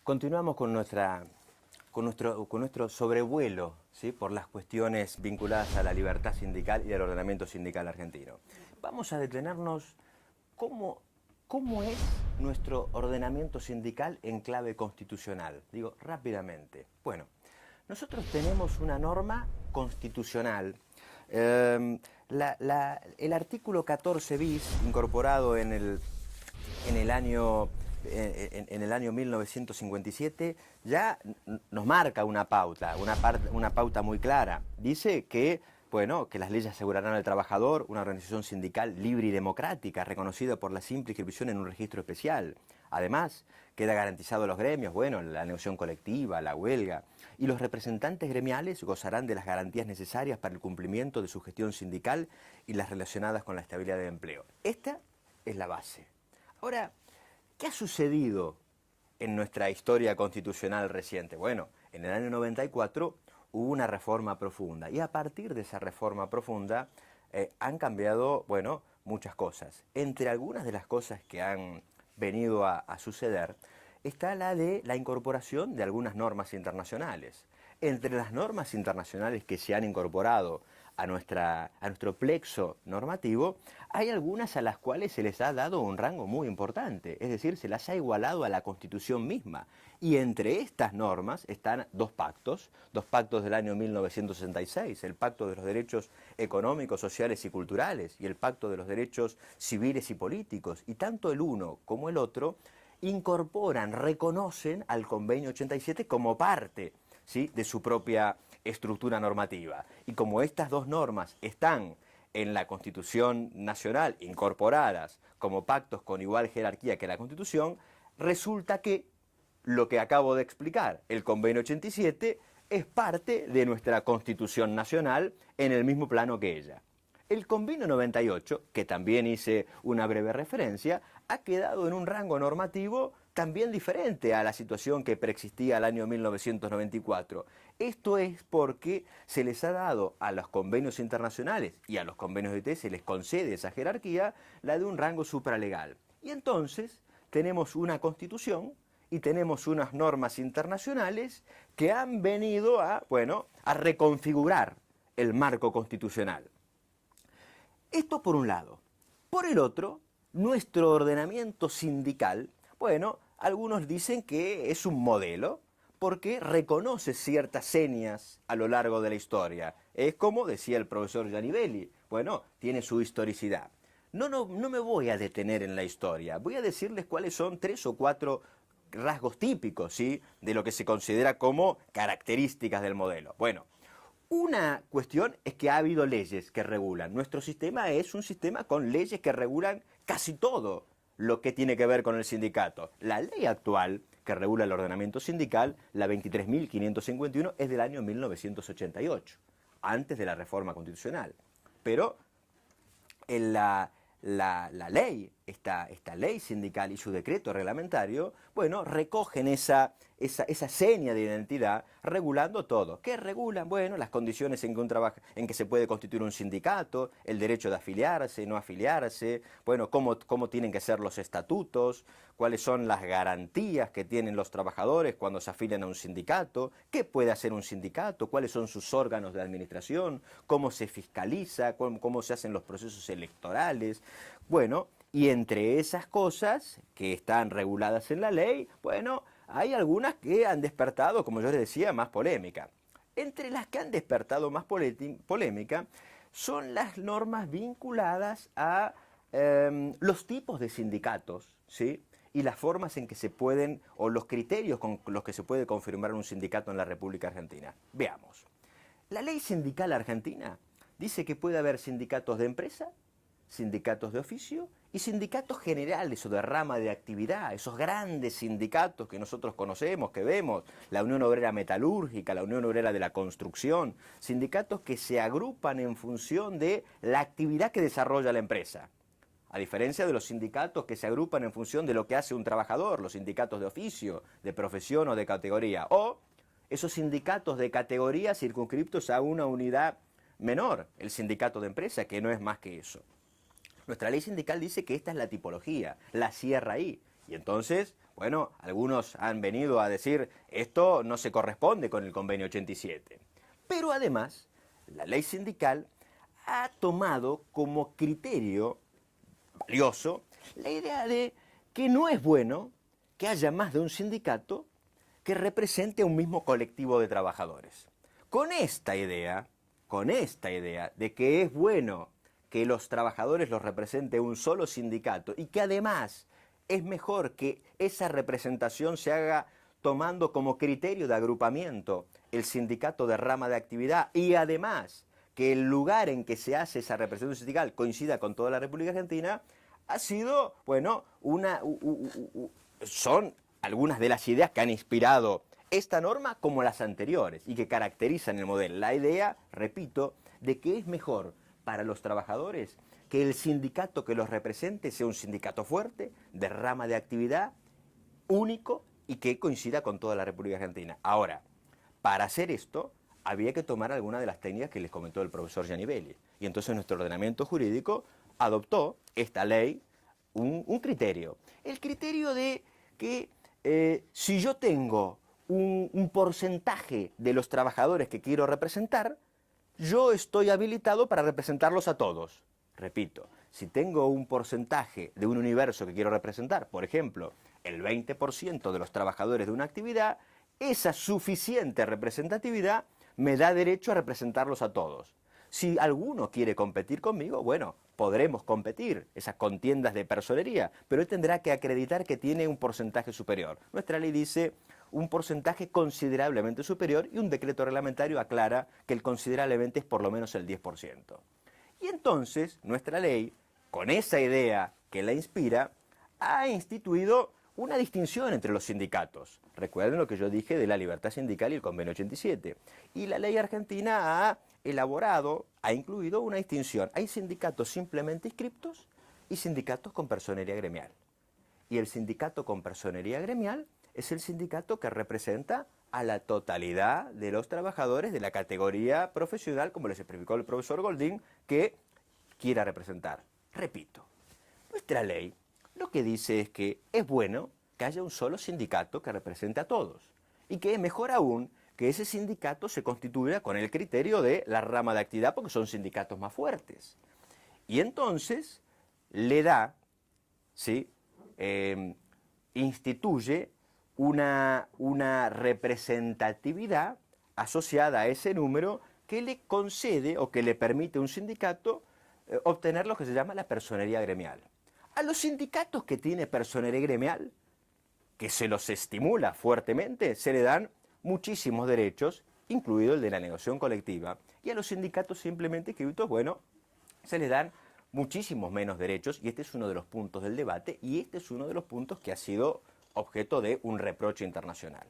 Continuamos con nuestro sobrevuelo, ¿sí?, por las cuestiones vinculadas a la libertad sindical y al ordenamiento sindical argentino. Vamos a detenernos cómo es nuestro ordenamiento sindical en clave constitucional. Digo, rápidamente. Bueno, nosotros tenemos una norma constitucional. El artículo 14 bis, incorporado en el año 1957, ya nos marca una pauta, una pauta muy clara. Dice que, bueno, que las leyes asegurarán al trabajador una organización sindical libre y democrática, reconocida por la simple inscripción en un registro especial. Además, queda garantizado a los gremios, bueno, la negociación colectiva, la huelga, y los representantes gremiales gozarán de las garantías necesarias para el cumplimiento de su gestión sindical y las relacionadas con la estabilidad del empleo. Esta es la base. Ahora, ¿qué ha sucedido en nuestra historia constitucional reciente? Bueno, en el año 94 hubo una reforma profunda y a partir de esa reforma profunda han cambiado, bueno, muchas cosas. Entre algunas de las cosas que han venido a suceder está la de la incorporación de algunas normas internacionales. Entre las normas internacionales que se han incorporado a nuestro plexo normativo, hay algunas a las cuales se les ha dado un rango muy importante, es decir, se las ha igualado a la Constitución misma. Y entre estas normas están dos pactos del año 1966, el Pacto de los Derechos Económicos, Sociales y Culturales y el Pacto de los Derechos Civiles y Políticos, y tanto el uno como el otro incorporan, reconocen al Convenio 87 como parte, ¿sí?, de su propia estructura normativa. Y como estas dos normas están en la Constitución Nacional incorporadas como pactos con igual jerarquía que la Constitución, resulta que lo que acabo de explicar, el Convenio 87, es parte de nuestra Constitución Nacional en el mismo plano que ella. El Convenio 98, que también hice una breve referencia, ha quedado en un rango normativo también diferente a la situación que preexistía al año 1994. Esto es porque se les ha dado a los convenios internacionales y a los convenios de OIT, se les concede esa jerarquía, la de un rango supralegal. Y entonces tenemos una constitución y tenemos unas normas internacionales que han venido a reconfigurar el marco constitucional. Esto por un lado. Por el otro, nuestro ordenamiento sindical, bueno, algunos dicen que es un modelo porque reconoce ciertas señas a lo largo de la historia. Es como decía el profesor Giannivelli, bueno, tiene su historicidad. No me voy a detener en la historia, voy a decirles cuáles son 3 o 4 rasgos típicos, ¿sí?, de lo que se considera como características del modelo. Bueno, una cuestión es que ha habido leyes que regulan. Nuestro sistema es un sistema con leyes que regulan casi todo lo que tiene que ver con el sindicato. La ley actual que regula el ordenamiento sindical, la 23.551, es del año 1988, antes de la reforma constitucional. Pero en la ley, esta ley sindical y su decreto reglamentario, bueno, recogen esa seña de identidad regulando todo. ¿Qué regulan? Bueno, las condiciones en que se puede constituir un sindicato, el derecho de afiliarse, no afiliarse, bueno, cómo tienen que ser los estatutos, cuáles son las garantías que tienen los trabajadores cuando se afilian a un sindicato, qué puede hacer un sindicato, cuáles son sus órganos de administración, cómo se fiscaliza, cómo se hacen los procesos electorales. Bueno, y entre esas cosas que están reguladas en la ley, bueno, hay algunas que han despertado, como yo les decía, más polémica. Entre las que han despertado más polémica son las normas vinculadas a los tipos de sindicatos, ¿sí?, y las formas en que se pueden, o los criterios con los que se puede confirmar un sindicato en la República Argentina. Veamos. La ley sindical argentina dice que puede haber sindicatos de empresa, sindicatos de oficio y sindicatos generales o de rama de actividad, esos grandes sindicatos que nosotros conocemos, que vemos, la Unión Obrera Metalúrgica, la Unión Obrera de la Construcción, sindicatos que se agrupan en función de la actividad que desarrolla la empresa. A diferencia de los sindicatos que se agrupan en función de lo que hace un trabajador, los sindicatos de oficio, de profesión o de categoría, o esos sindicatos de categoría circunscriptos a una unidad menor, el sindicato de empresa, que no es más que eso. Nuestra ley sindical dice que esta es la tipología, la cierra ahí. Y entonces, bueno, algunos han venido a decir esto no se corresponde con el convenio 87. Pero además, la ley sindical ha tomado como criterio valioso la idea de que no es bueno que haya más de un sindicato que represente a un mismo colectivo de trabajadores. Con esta idea de que es bueno que los trabajadores los represente un solo sindicato y que además es mejor que esa representación se haga tomando como criterio de agrupamiento el sindicato de rama de actividad y además que el lugar en que se hace esa representación sindical coincida con toda la República Argentina, ha sido, bueno, son algunas de las ideas que han inspirado esta norma como las anteriores y que caracterizan el modelo. La idea, repito, de que es mejor para los trabajadores que el sindicato que los represente sea un sindicato fuerte, de rama de actividad, único y que coincida con toda la República Argentina. Ahora, para hacer esto, había que tomar alguna de las técnicas que les comentó el profesor Gianibelli. Y entonces nuestro ordenamiento jurídico adoptó esta ley un criterio. El criterio de que si yo tengo un porcentaje de los trabajadores que quiero representar, yo estoy habilitado para representarlos a todos. Repito, si tengo un porcentaje de un universo que quiero representar, por ejemplo, el 20% de los trabajadores de una actividad, esa suficiente representatividad me da derecho a representarlos a todos. Si alguno quiere competir conmigo, bueno, podremos competir, esas contiendas de personería, pero él tendrá que acreditar que tiene un porcentaje superior. Nuestra ley dice un porcentaje considerablemente superior y un decreto reglamentario aclara que el considerablemente es por lo menos el 10%. Y entonces nuestra ley, con esa idea que la inspira, ha instituido una distinción entre los sindicatos. Recuerden lo que yo dije de la libertad sindical y el convenio 87. Y la ley argentina ha elaborado, ha incluido una distinción. Hay sindicatos simplemente inscriptos y sindicatos con personería gremial. Y el sindicato con personería gremial es el sindicato que representa a la totalidad de los trabajadores de la categoría profesional, como les explicó el profesor Goldín, que quiera representar. Repito, nuestra ley lo que dice es que es bueno que haya un solo sindicato que represente a todos y que es mejor aún que ese sindicato se constituya con el criterio de la rama de actividad porque son sindicatos más fuertes. Y entonces le da, ¿sí? Instituye una representatividad asociada a ese número que le concede o que le permite a un sindicato obtener lo que se llama la personería gremial. A los sindicatos que tiene personería gremial, que se los estimula fuertemente, se le dan muchísimos derechos, incluido el de la negociación colectiva. Y a los sindicatos simplemente inscritos, bueno, se les dan muchísimos menos derechos, y este es uno de los puntos del debate, y este es uno de los puntos que ha sido objeto de un reproche internacional.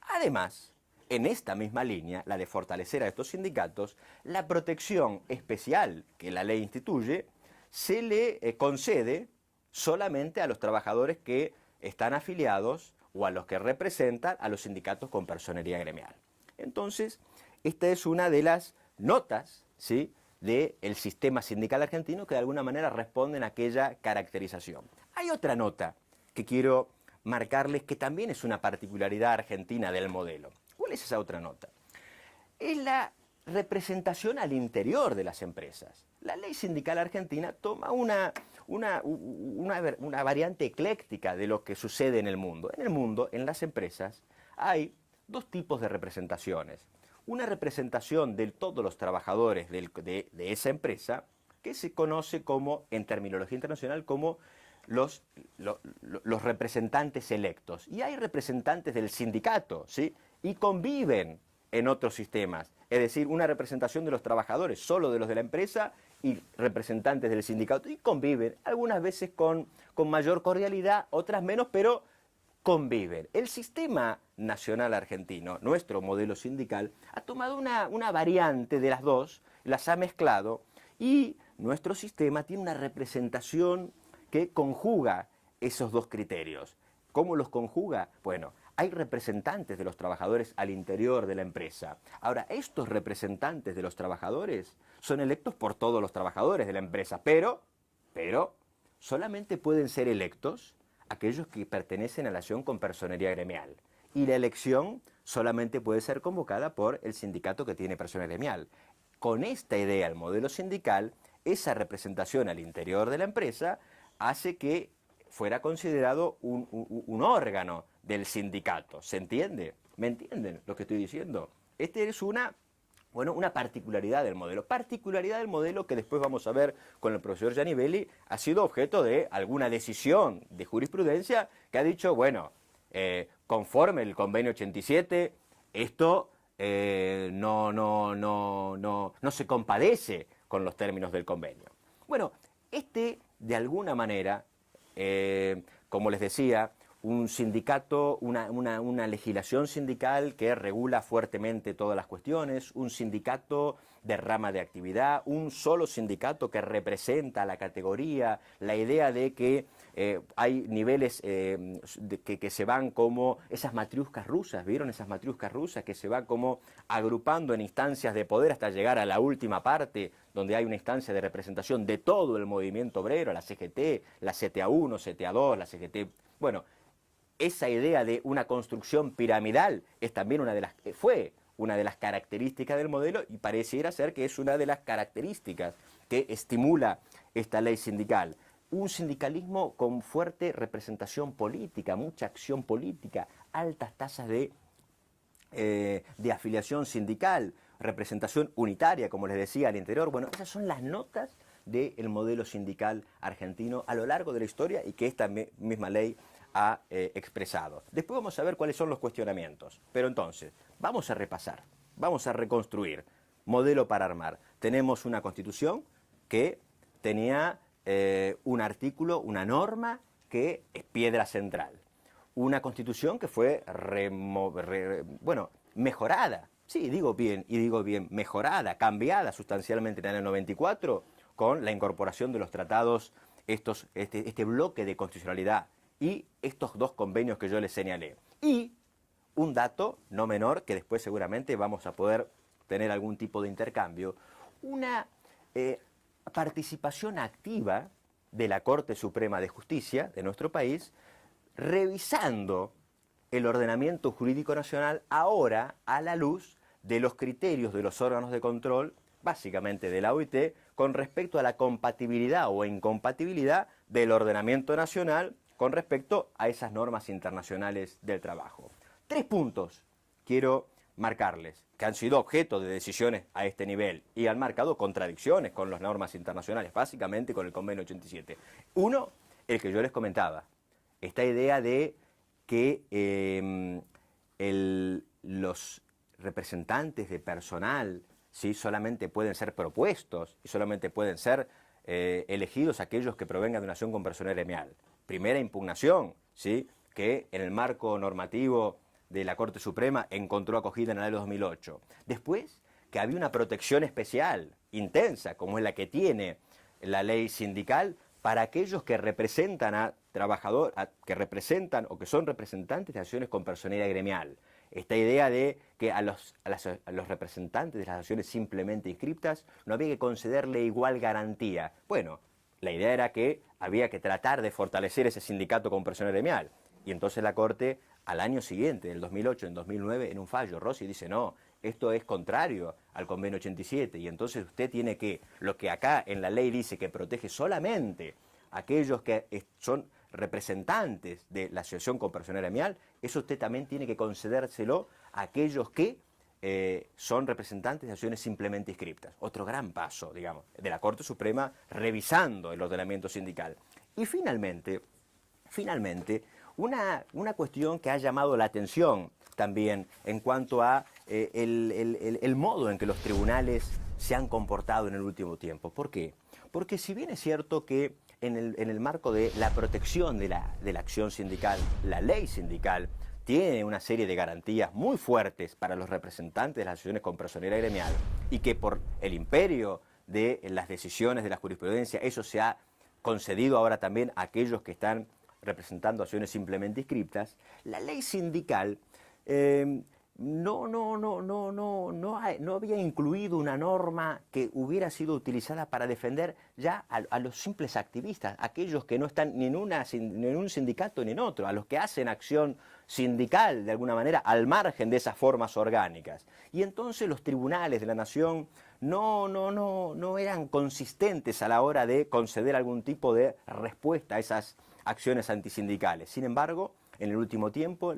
Además, en esta misma línea, la de fortalecer a estos sindicatos, la protección especial que la ley instituye se le concede solamente a los trabajadores que están afiliados o a los que representan a los sindicatos con personería gremial. Entonces, esta es una de las notas, ¿sí?, del sistema sindical argentino que de alguna manera responden a aquella caracterización. Hay otra nota que quiero marcarles que también es una particularidad argentina del modelo. ¿Cuál es esa otra nota? Es la representación al interior de las empresas. La ley sindical argentina toma una variante ecléctica de lo que sucede en el mundo. En el mundo, en las empresas, hay dos tipos de representaciones. Una representación de todos los trabajadores de esa empresa, que se conoce como, en terminología internacional, como los representantes electos. Y hay representantes del sindicato, ¿sí?, y conviven en otros sistemas. Es decir, una representación de los trabajadores, solo de los de la empresa, y representantes del sindicato, y conviven, algunas veces con mayor cordialidad, otras menos, pero conviven. El sistema nacional argentino, nuestro modelo sindical, ha tomado una variante de las dos, las ha mezclado, y nuestro sistema tiene una representación que conjuga esos dos criterios. ¿Cómo los conjuga? Bueno, hay representantes de los trabajadores al interior de la empresa. Ahora, estos representantes de los trabajadores son electos por todos los trabajadores de la empresa, pero solamente pueden ser electos aquellos que pertenecen a la acción con personería gremial. Y la elección solamente puede ser convocada por el sindicato que tiene personería gremial. Con esta idea, el modelo sindical, esa representación al interior de la empresa hace que fuera considerado un órgano del sindicato. ¿Se entiende? ¿Me entienden lo que estoy diciendo? Esta es una particularidad del modelo. Particularidad del modelo que después vamos a ver con el profesor Giannivelli, ha sido objeto de alguna decisión de jurisprudencia que ha dicho, bueno, conforme el convenio 87, esto no se compadece con los términos del convenio. Bueno, de alguna manera, como les decía, un sindicato, una legislación sindical que regula fuertemente todas las cuestiones, un sindicato de rama de actividad, un solo sindicato que representa a la categoría, la idea de que hay niveles que se van como esas matriuscas rusas, ¿vieron esas matriuscas rusas que se van como agrupando en instancias de poder hasta llegar a la última parte, donde hay una instancia de representación de todo el movimiento obrero, la CGT, la CTA1, CTA2, la CGT, bueno, esa idea de una construcción piramidal es también fue una de las características del modelo y pareciera ser que es una de las características que estimula esta ley sindical. Un sindicalismo con fuerte representación política, mucha acción política, altas tasas de afiliación sindical, representación unitaria, como les decía, al interior. Bueno, esas son las notas del modelo sindical argentino a lo largo de la historia y que esta misma ley ha expresado. Después vamos a ver cuáles son los cuestionamientos. Pero entonces, vamos a repasar, vamos a reconstruir. Modelo para armar. Tenemos una constitución que tenía un artículo, una norma que es piedra central. Una constitución que fue mejorada. Sí, digo bien, mejorada, cambiada sustancialmente en el año 94 con la incorporación de los tratados, este bloque de constitucionalidad y estos dos convenios que yo les señalé. Y un dato no menor, que después seguramente vamos a poder tener algún tipo de intercambio, una participación activa de la Corte Suprema de Justicia de nuestro país, revisando el ordenamiento jurídico nacional ahora a la luz de los criterios de los órganos de control, básicamente de la OIT, con respecto a la compatibilidad o incompatibilidad del ordenamiento nacional con respecto a esas normas internacionales del trabajo. 3 puntos quiero marcarles, que han sido objeto de decisiones a este nivel y han marcado contradicciones con las normas internacionales, básicamente con el convenio 87. Uno, el que yo les comentaba, esta idea de que los representantes de personal, ¿sí?, solamente pueden ser propuestos y solamente pueden ser elegidos aquellos que provengan de una acción con personal gremial. Primera impugnación, ¿sí?, que en el marco normativo de la Corte Suprema encontró acogida en el año 2008. Después, que había una protección especial, intensa, como es la que tiene la ley sindical, para aquellos que representan a trabajadores, que representan o que son representantes de acciones con personería gremial. Esta idea de que a los representantes de las acciones simplemente inscriptas no había que concederle igual garantía. Bueno, la idea era que había que tratar de fortalecer ese sindicato con personería gremial. Y entonces la Corte, al año siguiente, en el 2008, en 2009, en un fallo, Rossi dice, no, esto es contrario al convenio 87, y entonces usted tiene que, lo que acá en la ley dice que protege solamente a aquellos que son representantes de la asociación con personal gremial, eso usted también tiene que concedérselo a aquellos que son representantes de acciones simplemente inscriptas. Otro gran paso, digamos, de la Corte Suprema revisando el ordenamiento sindical. Y finalmente, una cuestión que ha llamado la atención también en cuanto a el modo en que los tribunales se han comportado en el último tiempo. ¿Por qué? Porque si bien es cierto que en el marco de la protección de la acción sindical, la ley sindical tiene una serie de garantías muy fuertes para los representantes de las asociaciones con personería gremial y que por el imperio de las decisiones de la jurisprudencia eso se ha concedido ahora también a aquellos que están representando acciones simplemente inscriptas, la ley sindical no había incluido una norma que hubiera sido utilizada para defender ya a los simples activistas, aquellos que no están ni en un sindicato ni en otro, a los que hacen acción sindical de alguna manera al margen de esas formas orgánicas. Y entonces los tribunales de la nación no eran consistentes a la hora de conceder algún tipo de respuesta a esas acciones antisindicales. Sin embargo, en el último tiempo,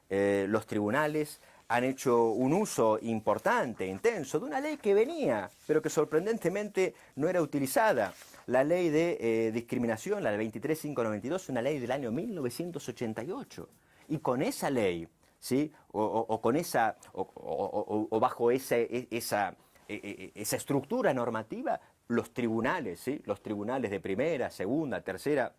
los tribunales han hecho un uso importante, intenso, de una ley que venía, pero que sorprendentemente no era utilizada. La ley de discriminación, la de 23592, una ley del año 1988. Y con esa ley, ¿sí? o bajo esa estructura normativa, los tribunales, ¿sí? Los tribunales de primera, segunda, tercera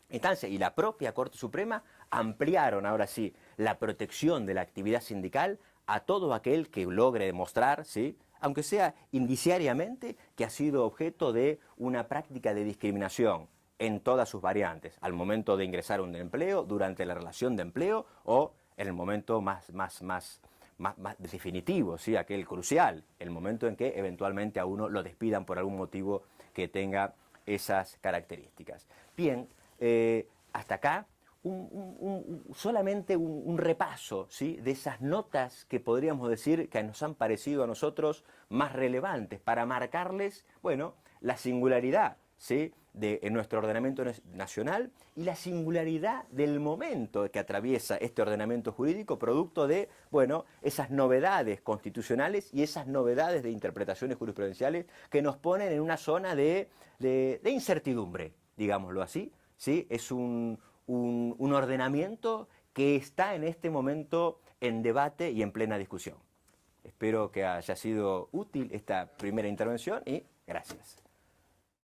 instancia y la propia Corte Suprema ampliaron ahora sí la protección de la actividad sindical a todo aquel que logre demostrar, ¿sí? Aunque sea indiciariamente, que ha sido objeto de una práctica de discriminación en todas sus variantes, al momento de ingresar a un empleo, durante la relación de empleo o en el momento más definitivo, ¿sí? Aquel crucial, el momento en que eventualmente a uno lo despidan por algún motivo que tenga esas características. Bien, hasta acá solamente un repaso, ¿sí? De esas notas que podríamos decir que nos han parecido a nosotros más relevantes para marcarles, bueno, la singularidad, ¿sí? En nuestro ordenamiento nacional y la singularidad del momento que atraviesa este ordenamiento jurídico, producto de, bueno, esas novedades constitucionales y esas novedades de interpretaciones jurisprudenciales que nos ponen en una zona de incertidumbre, digámoslo así, ¿sí? Es un ordenamiento que está en este momento en debate y en plena discusión. Espero que haya sido útil esta primera intervención y gracias.